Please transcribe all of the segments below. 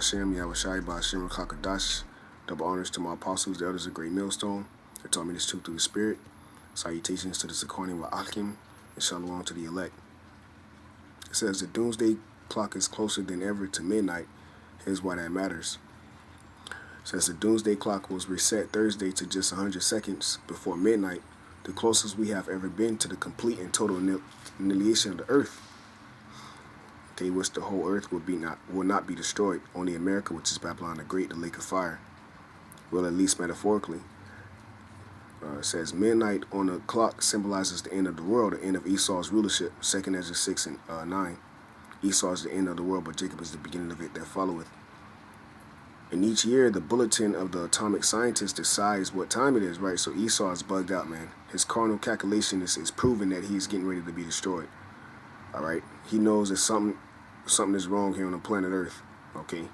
Hashem, Yahushai, Ba'ashem, Kakadash. Double honors to my apostles, the elders of Great Millstone. They taught me this truth through the Spirit. Salutations to the Zakoni wa Akim, and shalom to the elect. It says the doomsday clock is closer than ever to midnight. Here's why that matters. It says the doomsday clock was reset Thursday to just 100 seconds before midnight, the closest we have ever been to the complete and total annihilation of the earth. Okay, which the whole earth will not be destroyed. Only America, which is Babylon the Great, the lake of fire, will, at least metaphorically. It says midnight on the clock symbolizes the end of the world, the end of Esau's rulership. 2 Ezra 6 and 9. Esau is the end of the world, but Jacob is the beginning of it that followeth. And each year, the bulletin of the atomic scientist decides what time it is, right? So Esau is bugged out, man. His carnal calculation is proving that he's getting ready to be destroyed. All right? He knows that something is wrong here on the planet Earth, okay?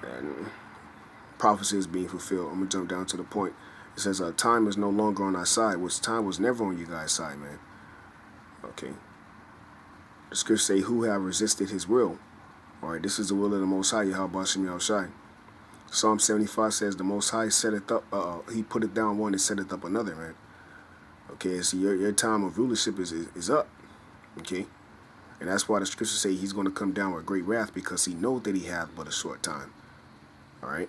And prophecy is being fulfilled. I'm going to jump down to the point. It says, time is no longer on our side, which time was never on you guys' side, man. Okay. The scriptures say, who have resisted his will? All right, this is the will of the Most High, Yahweh Shem Yahushai. Psalm 75 says, the Most High setteth up, he put it down one and setteth up another, man. Okay, so your time of rulership is up, okay? And that's why the scriptures say he's going to come down with great wrath, because he knows that he hath but a short time. All right?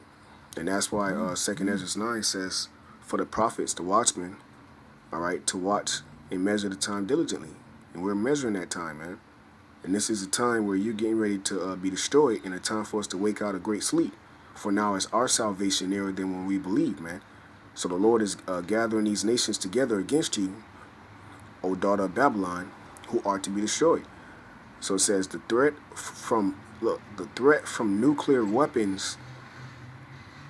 And that's why 2 Ezra 9 says, for the prophets, the watchmen, all right, to watch and measure the time diligently. And we're measuring that time, man. And this is a time where you're getting ready to be destroyed, and a time for us to wake out of great sleep. For now is our salvation nearer than when we believe, man. So the Lord is gathering these nations together against you, O daughter of Babylon, who are to be destroyed. So it says the threat from nuclear weapons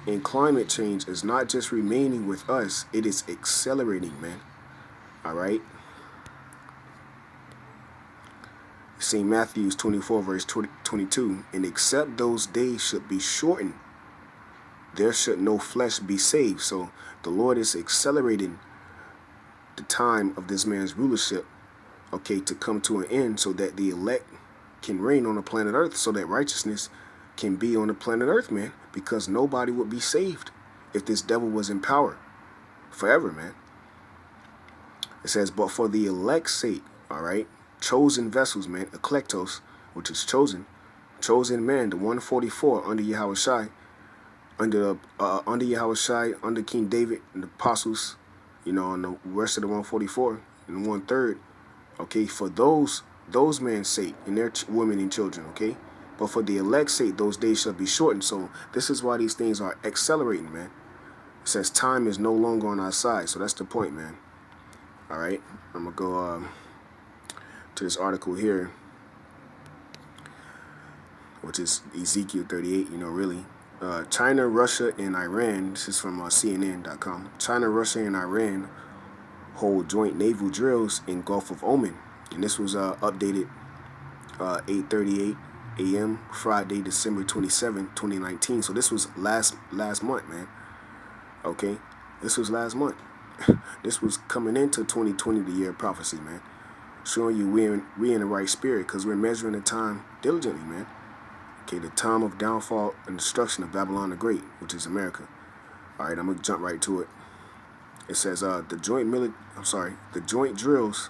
and climate change is not just remaining with us, it is accelerating, man. All right? St. Matthew 24, verse 22, and except those days should be shortened, there should no flesh be saved. So the Lord is accelerating the time of this man's rulership, okay, to come to an end, so that the elect can reign on the planet Earth, so that righteousness can be on the planet Earth, man, because nobody would be saved if this devil was in power forever, man. It says, but for the elect's sake, all right, chosen vessels, man, eklektos, which is chosen man, the 144 under Yahushai, under Yahushai, under King David and the apostles, you know, and the rest of the 144 and 1/3, okay, for those men's sake and their women and children, okay. But for the elect's sake, those days shall be shortened. So this is why these things are accelerating, man. It says time is no longer on our side. So that's the point, man. All right. I'm going to go to this article here, which is Ezekiel 38, you know, really. China, Russia, and Iran, this is from CNN.com. China, Russia, and Iran hold joint naval drills in Gulf of Oman. And this was updated 8:38 a.m. Friday, December 27, 2019. So this was last month, man. Okay, this was last month. This was coming into 2020, the year of prophecy, man. Showing you we in the right spirit, because we're measuring the time diligently, man. Okay, the time of downfall and destruction of Babylon the Great, which is America. All right, I'm gonna jump right to it. It says the joint drills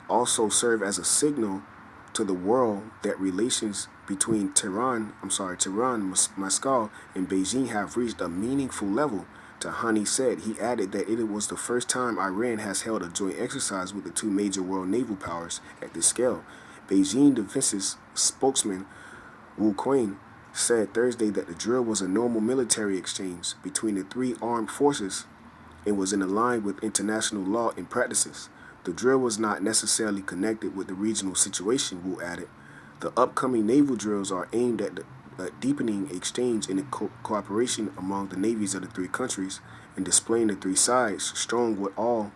also serve as a signal to the world that relations between Tehran, Moscow, and Beijing have reached a meaningful level. Tahani said. He added that it was the first time Iran has held a joint exercise with the two major world naval powers at this scale. Beijing Defense's spokesman Wu Quinn said Thursday that the drill was a normal military exchange between the three armed forces and was in line with international law and practices. The drill was not necessarily connected with the regional situation, Wu added. The upcoming naval drills are aimed at deepening exchange and cooperation among the navies of the three countries and displaying the three sides' strong will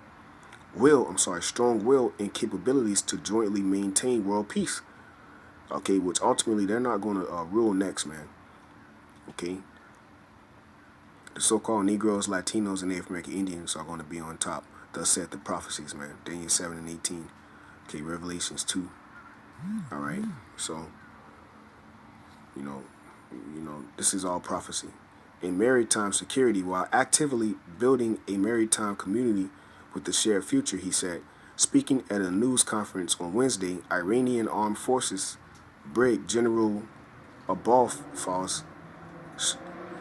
and capabilities to jointly maintain world peace. Okay, which ultimately they're not going to rule next, man. Okay. The so-called Negroes, Latinos, and Native American Indians are going to be on top. Thus said the prophecies, man. Daniel 7 and 18. Okay, Revelations 2. All right. So, you know, You know, this is all prophecy. In maritime security, while actively building a maritime community with a shared future, he said. Speaking at a news conference on Wednesday, Iranian Armed Forces Brig General Abolfaz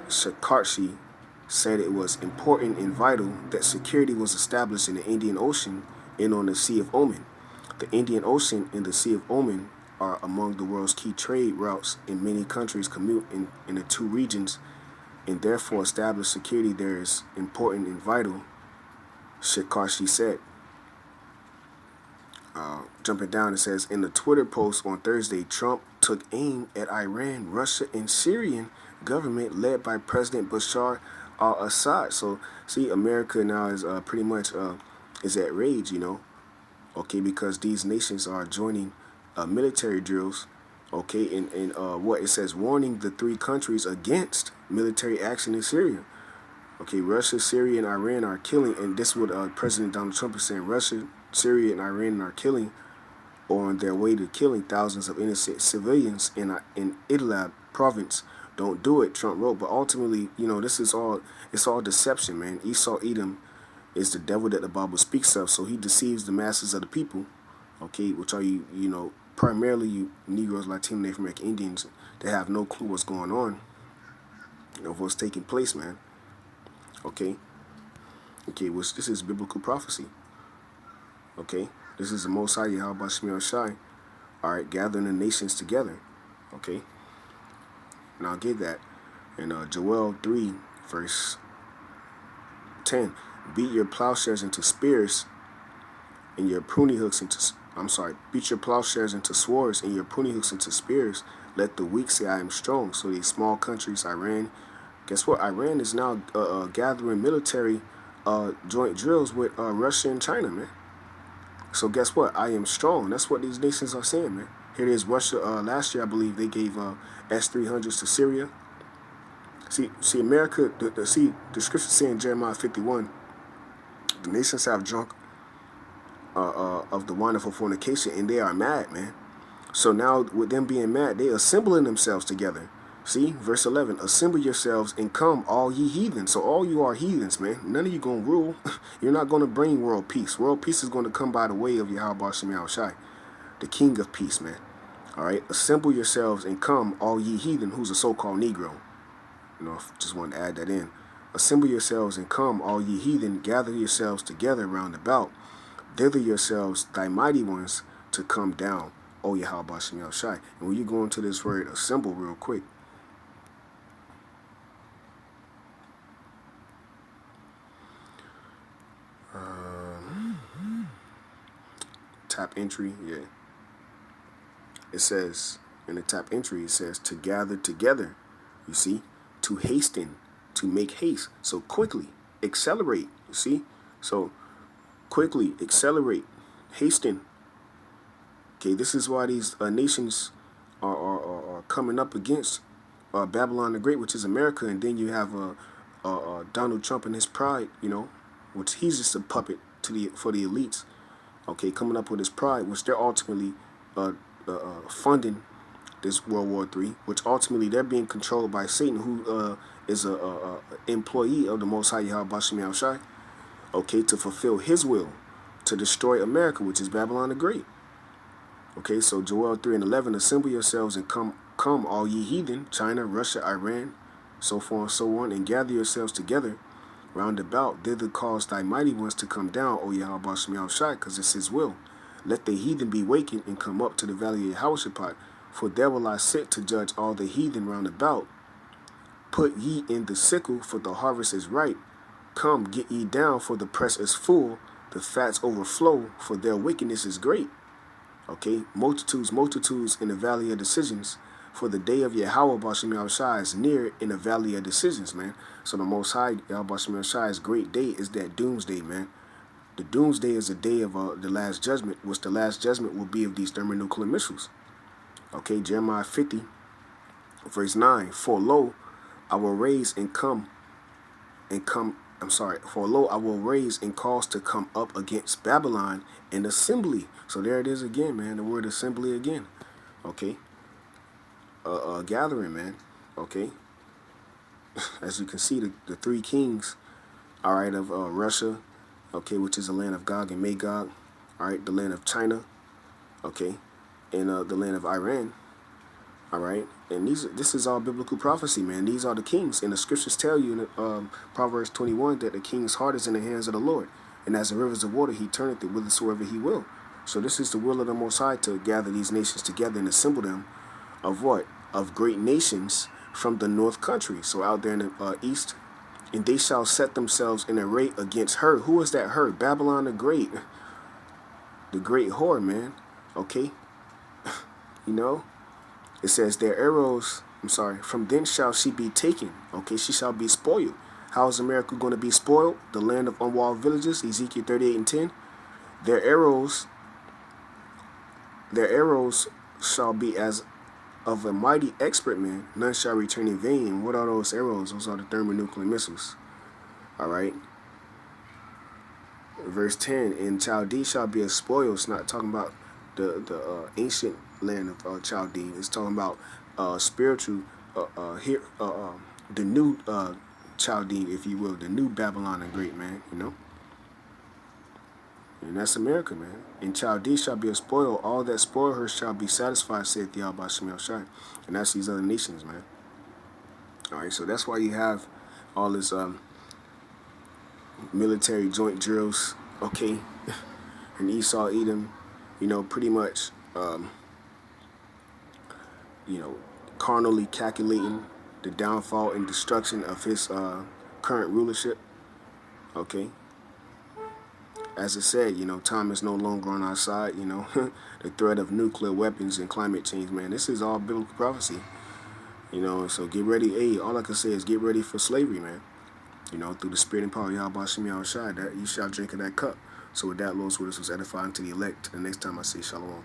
Shakarshi said it was important and vital that security was established in the Indian Ocean and on the Sea of Oman. The Indian Ocean and the Sea of Oman are among the world's key trade routes, and many countries commute in the two regions, and therefore established security there is important and vital, Shakarshi said. Jumping down, it says, in the Twitter post on Thursday, Trump took aim at Iran, Russia, and Syrian government led by President Bashar al-Assad. So, see, America now is pretty much is at rage, you know, okay, because these nations are joining military drills, okay, and what it says, warning the three countries against military action in Syria. Okay, Russia, Syria, and Iran are killing, and this is what President Donald Trump is saying, Russia, Syria, and Iran are killing, or on their way to killing thousands of innocent civilians in Idlib province. Don't do it, Trump wrote. But ultimately, you know, this is all, it's all deception, man. Esau Edom is the devil that the Bible speaks of, so he deceives the masses of the people, okay, which are you know, primarily you Negroes, Latino, Native American Indians that have no clue what's going on, you know, what's taking place, man. Okay, which this is biblical prophecy. Okay, this is the Most High Yahweh Shemel Shai, all right, gathering the nations together. Okay, and I'll get that. And Joel 3, verse 10, beat your plowshares into spears and your pruning hooks into, beat your plowshares into swords and your pruning hooks into spears. Let the weak say I am strong. So these small countries, Iran, guess what? Iran is now gathering military joint drills with Russia and China, man. So guess what? I am strong. That's what these nations are saying, man. Here it is. Russia, last year, I believe, they gave S-300s to Syria. See, America, the scripture saying in Jeremiah 51, the nations have drunk of the wonderful fornication, and they are mad, man. So now, with them being mad, they assembling themselves together. See, verse 11, assemble yourselves and come, all ye heathens. So all you are heathens, man. None of you going to rule. You're not going to bring world peace. World peace is going to come by the way of Yahweh Shem Yahushai, the King of peace, man. All right, assemble yourselves and come, all ye heathen, who's a so-called Negro. You know, just wanted to add that in. Assemble yourselves and come, all ye heathen, gather yourselves together round about. Thither yourselves, thy mighty ones, to come down, O Yahweh Shem Yahushai. And when you go into this word assemble real quick, top entry, yeah. It says, in the top entry, it says to gather together, you see, to hasten, to make haste. So quickly, accelerate, you see. So quickly, accelerate, hasten. Okay, this is why these nations are coming up against Babylon the Great, which is America, and then you have Donald Trump and his pride, you know, which he's just a puppet for the elites. Okay, coming up with his pride, which they're ultimately funding this World War III, which ultimately they're being controlled by Satan, who is a employee of the Most High Yahweh Shem Yahushai, okay, to fulfill his will, to destroy America, which is Babylon the Great. Okay, so Joel 3 and 11, assemble yourselves and come all ye heathen, China, Russia, Iran, so forth and so on, and gather yourselves together round about. Thither cause thy mighty ones to come down, O Yahweh Shem Yahushai, because it's his will. Let the heathen be wakened and come up to the valley of Yehoshaphat, for there will I sit to judge all the heathen round about. Put ye in the sickle, for the harvest is ripe. Come, get ye down, for the press is full, the fats overflow, for their wickedness is great. Okay, multitudes in the valley of decisions, for the day of Yahweh Shem Yahushai is near in the valley of decisions, man. So the Most High Yahweh Shem Yahushai's great day is that doomsday, man. The doomsday is the day of the last judgment, which the last judgment will be of these thermonuclear missiles. Okay, Jeremiah 50, verse 9. For lo, I will raise for lo, I will raise and cause to come up against Babylon an assembly. So there it is again, man. The word assembly again. Okay. Gathering, man. Okay, as you can see, the three kings, all right, of Russia, okay, which is the land of Gog and Magog, all right, the land of China, okay, and the land of Iran, all right, and this is all biblical prophecy, man. These are the kings, and the scriptures tell you in Proverbs 21 that the king's heart is in the hands of the Lord, and as the rivers of water, he turneth it whithersoever he will. So this is the will of the Most High to gather these nations together and assemble them of what? Of great nations from the north country. So out there in the east, and they shall set themselves in array against her. Who is that her? Babylon the Great whore, man. Okay, you know, it says their arrows. I'm sorry. From thence shall she be taken. Okay, she shall be spoiled. How is America going to be spoiled? The land of unwalled villages. Ezekiel 38 and 10. Their arrows shall be as of a mighty expert man, none shall return in vain. And what are those arrows? Those are the thermonuclear missiles. All right. Verse 10, and Chaldee shall be a spoil. It's not talking about the ancient land of Chaldee. It's talking about spiritual, the new Chaldee, if you will, the new Babylon the Great, man, you know. And that's America, man. And Chaldee shall be a spoil. All that spoil her shall be satisfied, saith Yahweh Shem Shai. And that's these other nations, man. All right, so that's why you have all this military joint drills, okay, and Esau, Edom, you know, pretty much, you know, carnally calculating the downfall and destruction of his current rulership, okay. As I said, you know, time is no longer on our side, you know. The threat of nuclear weapons and climate change, man, this is all biblical prophecy, you know. So get ready. Hey, all I can say is get ready for slavery, man. You know, through the spirit and power of Yahweh Shem Shai, that you shall drink of that cup. So with that, Lord's word was edifying to the elect. The next time I say shalom.